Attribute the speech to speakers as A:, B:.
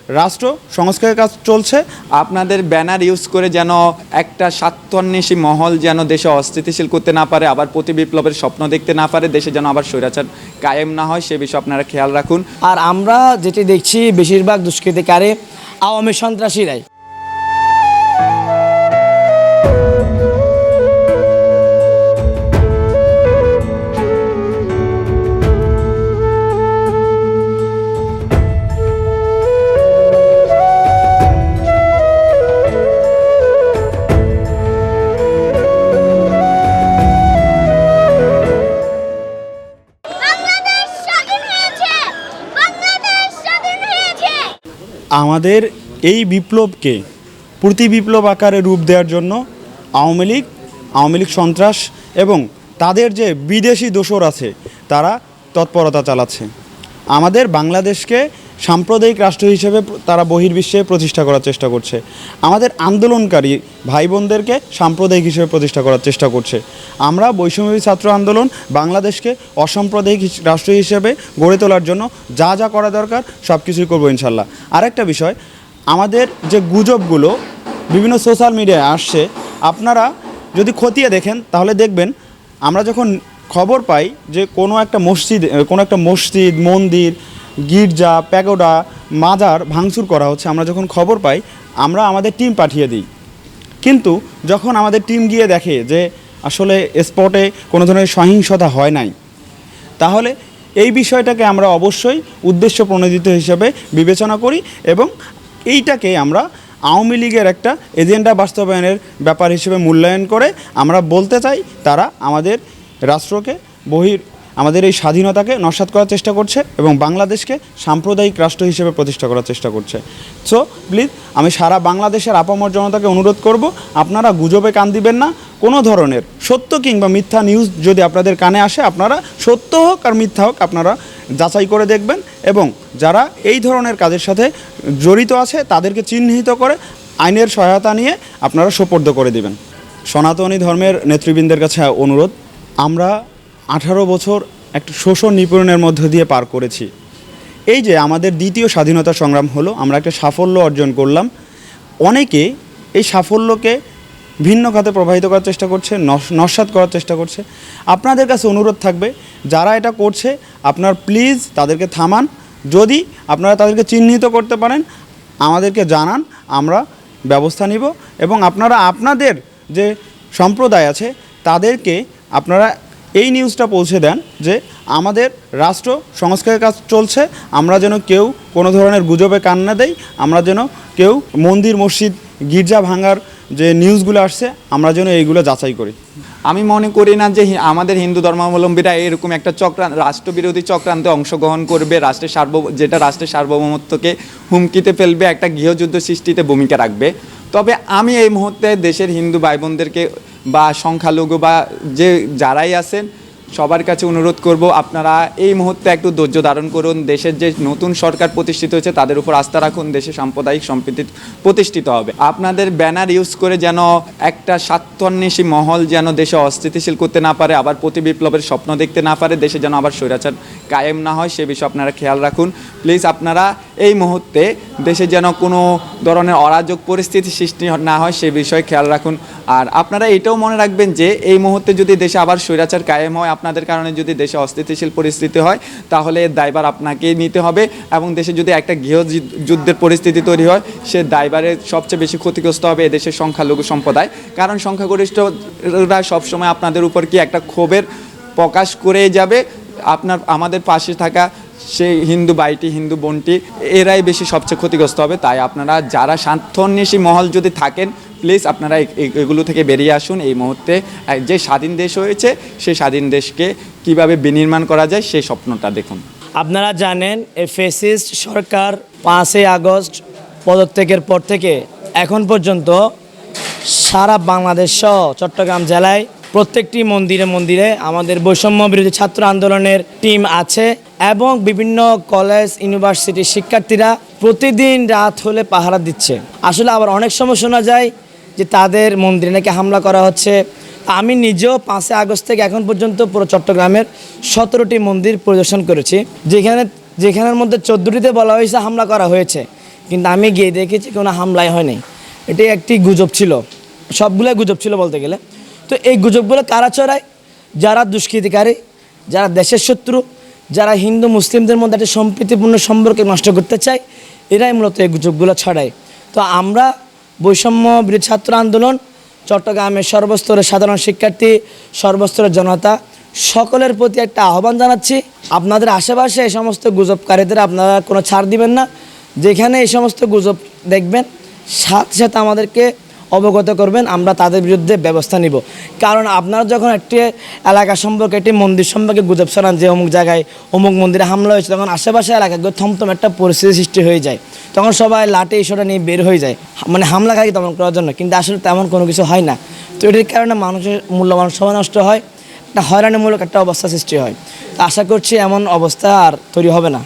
A: রাষ্ট্র সংস্কারের কাজ চলছে। আপনাদের ব্যানার ইউজ করে যেন একটা স্বার্থান্বেষী মহল যেন দেশে অস্থিতিশীল করতে না পারে, আবার প্রতি বিপ্লবের স্বপ্ন দেখতে না পারে, দেশে যেন আবার স্বৈরাচার কায়েম না হয়, সে বিষয়ে আপনারা খেয়াল রাখুন।
B: আর আমরা যেটি দেখছি বেশিরভাগ দুষ্কৃতিকারী আওয়ামী সন্ত্রাসীরাই।
A: আমাদের এই বিপ্লবকে প্রতি বিপ্লব আকারে রূপ দেওয়ার জন্য আওয়ামী লীগ সন্ত্রাস এবং তাদের যে বিদেশি দোসর আছে তারা তৎপরতা চালাচ্ছে। আমাদের বাংলাদেশকে সাম্প্রদায়িক রাষ্ট্র হিসেবে তারা বহির্বিশ্বে প্রতিষ্ঠা করার চেষ্টা করছে। আমাদের আন্দোলনকারী ভাই বোনদেরকে সাম্প্রদায়িক হিসেবে প্রতিষ্ঠা করার চেষ্টা করছে। আমরা বৈষম্যবিরোধী ছাত্র আন্দোলন বাংলাদেশকে অসাম্প্রদায়িক রাষ্ট্র হিসেবে গড়ে তোলার জন্য যা যা করা দরকার সব কিছুই করবো ইনশাল্লাহ। আরেকটা বিষয়, আমাদের যে গুজবগুলো বিভিন্ন সোশ্যাল মিডিয়ায় আসছে, আপনারা যদি খতিয়ে দেখেন তাহলে দেখবেন আমরা যখন খবর পাই যে কোনো একটা মসজিদ, মন্দির, গির্জা, প্যাগোডা, মাজার ভাঙচুর করা হচ্ছে, আমরা যখন খবর পাই আমরা আমাদের টিম পাঠিয়ে দিই। কিন্তু যখন আমাদের টিম গিয়ে দেখে যে আসলে স্পটে কোনো ধরনের সহিংসতা হয় নাই, তাহলে এই বিষয়টাকে আমরা অবশ্যই উদ্দেশ্য প্রণোদিত হিসেবে বিবেচনা করি এবং এইটাকে আমরা আওয়ামী লীগের একটা এজেন্ডা বাস্তবায়নের ব্যাপার হিসেবে মূল্যায়ন করে আমরা বলতে চাই তারা আমাদের রাষ্ট্রকে আমাদের এই স্বাধীনতাকে নস্যাৎ করার চেষ্টা করছে এবং বাংলাদেশকে সাম্প্রদায়িক রাষ্ট্র হিসেবে প্রতিষ্ঠা করার চেষ্টা করছে। সো প্লিজ আমি সারা বাংলাদেশের আপামর জনতাকে অনুরোধ করব, আপনারা গুজবে কান দিবেন না। কোনো ধরনের সত্য কিংবা মিথ্যা নিউজ যদি আপনাদের কানে আসে, আপনারা সত্য হোক আর মিথ্যা হোক আপনারা যাচাই করে দেখবেন এবং যারা এই ধরনের কাজের সাথে জড়িত আছে তাদেরকে চিহ্নিত করে আইনের সহায়তা নিয়ে আপনারা সোপর্দ করে দিবেন। সনাতনী ধর্মের নেতৃবৃন্দের কাছে অনুরোধ, আমরা 18 বছর একটা শোষণ নিপীড়নের মধ্য দিয়ে পার করেছি। এই যে আমাদের দ্বিতীয় স্বাধীনতা সংগ্রাম হলো, আমরা একটা সাফল্য অর্জন করলাম। অনেকে এই সাফল্যকে ভিন্ন খাতে প্রবাহিত করার চেষ্টা করছে, নস্যাৎ করার চেষ্টা করছে। আপনাদের কাছে অনুরোধ থাকবে, যারা এটা করছে আপনার প্লিজ তাদেরকে থামান। যদি আপনারা তাদেরকে চিহ্নিত করতে পারেন আমাদেরকে জানান, আমরা ব্যবস্থা নিব এবং আপনারা আপনাদের যে সম্প্রদায় আছে তাদেরকে আপনারা এই নিউজটা পৌঁছে দেন যে আমাদের রাষ্ট্র সংস্কারের কাজ চলছে। আমরা যেন কেউ কোনো ধরনের গুজবে কান না দেই, আমরা যেন কেউ মন্দির, মসজিদ, গির্জা ভাঙার যে নিউজগুলো আসছে আমরা যেন এইগুলো যাচাই করি। আমি মনে করি না যে আমাদের হিন্দু ধর্মাবলম্বীরা এরকম একটা রাষ্ট্রবিরোধী চক্রান্তে অংশগ্রহণ করবে, যেটা রাষ্ট্রের সার্বভৌমত্বকে হুমকিতে ফেলবে, একটা গৃহযুদ্ধ সৃষ্টিতে ভূমিকা রাখবে। তবে আমি এই মুহূর্তে দেশের হিন্দু ভাই বোনদেরকে বা সংখ্যালঘু বা যারাই আছেন সবার কাছে অনুরোধ করব, আপনারা এই মুহূর্তে একটু ধৈর্য ধারণ করুন। দেশের যে নতুন সরকার প্রতিষ্ঠিত হয়েছে তাদের উপর আস্থা রাখুন, দেশে সাম্প্রদায়িক সম্প্রীতি প্রতিষ্ঠিত হবে। আপনাদের ব্যানার ইউজ করে যেন একটা স্বার্থান্বেষী মহল যেন দেশে অস্থিতিশীল করতে না পারে, আবার প্রতি বিপ্লবের স্বপ্ন দেখতে না পারে, দেশে যেন আবার স্বৈরাচার কায়েম না হয়, সে বিষয়ে আপনারা খেয়াল রাখুন। প্লিজ আপনারা এই মুহূর্তে দেশে যেন কোনো ধরনের অরাজক পরিস্থিতি সৃষ্টি না হয় সে বিষয়ে খেয়াল রাখুন। আর আপনারা এটাও মনে রাখবেন যে এই মুহূর্তে যদি দেশে আবার স্বৈরাচার কায়েম হয়, আপনাদের কারণে যদি দেশে অস্থিতিশীল পরিস্থিতি হয়, তাহলে দায়ভার আপনাকেই নিতে হবে এবং দেশে যদি একটা গৃহযুদ্ধের পরিস্থিতি তৈরি হয় সে দায়ভারের সবচেয়ে বেশি ক্ষতিগ্রস্ত হবে এদেশের সংখ্যালঘু সম্প্রদায়। কারণ সংখ্যাগরিষ্ঠরা সবসময় আপনাদের উপর কি একটা ক্ষোভের প্রকাশ করে যাবে। আমাদের পাশে থাকা সেই হিন্দু ভাইটি, হিন্দু বোনটি, এরাই বেশি সবচেয়ে ক্ষতিগ্রস্ত হবে। তাই আপনারা যারা স্বার্থান্বেষী মহল যদি থাকেন প্লিজ আপনারা এগুলো থেকে বেরিয়ে আসুন। এই মুহূর্তে যে স্বাধীন দেশ হয়েছে সেই স্বাধীন দেশকে কিভাবে বিনির্মাণ করা যায় সেই স্বপ্নটা দেখুন।
B: আপনারা জানেন এই ফ্যাসিস্ট সরকার 5ই আগস্ট পদত্যাগের পর থেকে এখন পর্যন্ত সারা বাংলাদেশ সহ চট্টগ্রাম জেলায় প্রত্যেকটি মন্দিরে মন্দিরে আমাদের বৈষম্য বিরোধী ছাত্র আন্দোলনের টিম আছে এবং বিভিন্ন কলেজ, ইউনিভার্সিটির শিক্ষার্থীরা প্রতিদিন রাত হলে পাহারা দিচ্ছে। আসলে আবার অনেক সময় শোনা যায় যে তাদের মন্দিরে নাকি হামলা করা হচ্ছে। আমি নিজেও 5ই আগস্ট থেকে এখন পর্যন্ত পুরো চট্টগ্রামের 17টি মন্দির পরিদর্শন করেছি, যেখানের মধ্যে 14টিতে বলা হয়েছে হামলা করা হয়েছে, কিন্তু আমি গিয়ে দেখেছি কোনো হামলাই হয়নি। এটি একটি গুজব ছিল, সবগুলোই গুজব ছিল বলতে গেলে। তো এই গুজবগুলো কারা ছড়ায়? যারা দুষ্কৃতিকারী, যারা দেশের শত্রু, যারা হিন্দু মুসলিমদের মধ্যে একটা সম্প্রীতিপূর্ণ সম্পর্ক নষ্ট করতে চায়, এরাই মূলত এই গুজবগুলো ছড়ায়। তো আমরা বৈষম্য বিরোধী ছাত্র আন্দোলন, চট্টগ্রামের সর্বস্তরের সাধারণ শিক্ষার্থী, সর্বস্তরের জনতা সকলের প্রতি একটা আহ্বান জানাচ্ছি, আপনাদের আশেপাশে এই সমস্ত গুজবকারীদের আপনারা কোনো ছাড় দিবেন না। যেখানে এই সমস্ত গুজব দেখবেন, সাথে সাথে আমাদেরকে অবগত করবেন, আমরা তাদের বিরুদ্ধে ব্যবস্থা নিব। কারণ আপনারা যখন একটি এলাকা সম্পর্কে, একটি মন্দির সম্পর্কে গুজব ছড়ান যে অমুক জায়গায় অমুক মন্দিরে হামলা হয়েছে, তখন আশেপাশে এলাকাগুলো থমথম একটা পরিস্থিতি সৃষ্টি হয়ে যায়। তখন সবাই লাঠি ইস্যুটা নিয়ে বের হয়ে যায়, মানে হামলাকারী দমন করার জন্য। কিন্তু আসলে তেমন কোনো কিছু হয় না। তো এটির কারণে মানুষের মূল্যবান সময় নষ্ট হয়, একটা হয়রানিমূলক একটা অবস্থা সৃষ্টি হয়। তো আশা করছি এমন অবস্থা আর তৈরি হবে না।